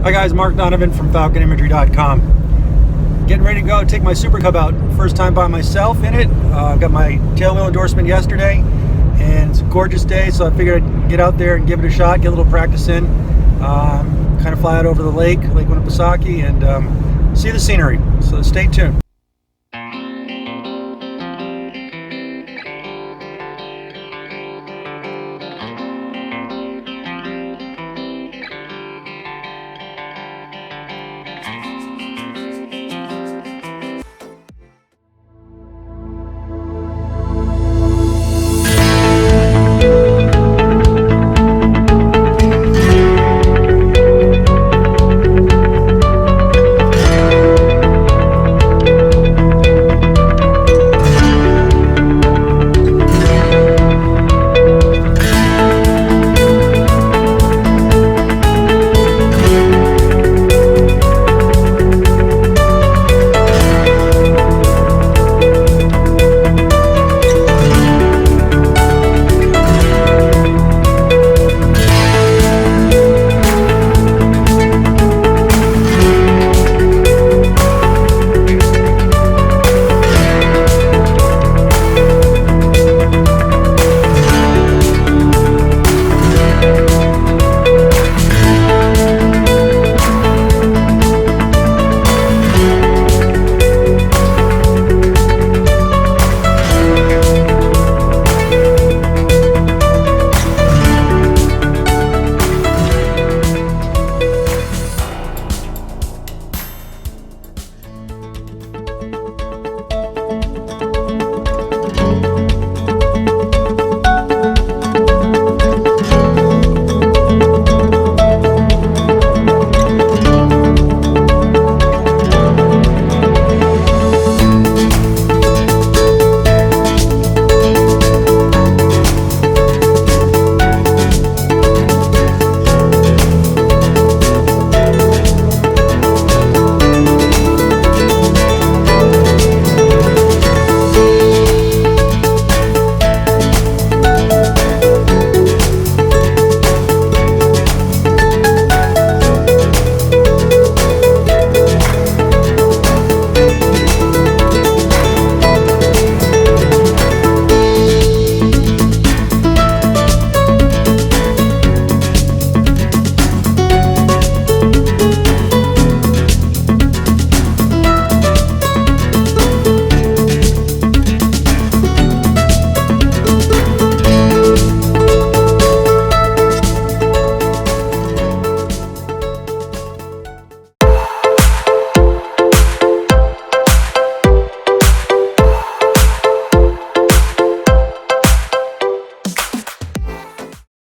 Hi guys, Mark Donovan from FalconImagery.com. Getting ready to go take my Super Cub out. First time by myself in it. Got my tail wheel endorsement yesterday, and it's a gorgeous day, so I figured I'd get out there and give it a shot, get a little practice in. Kind of fly out over the lake, Winnipesaukee, and see the scenery. So stay tuned.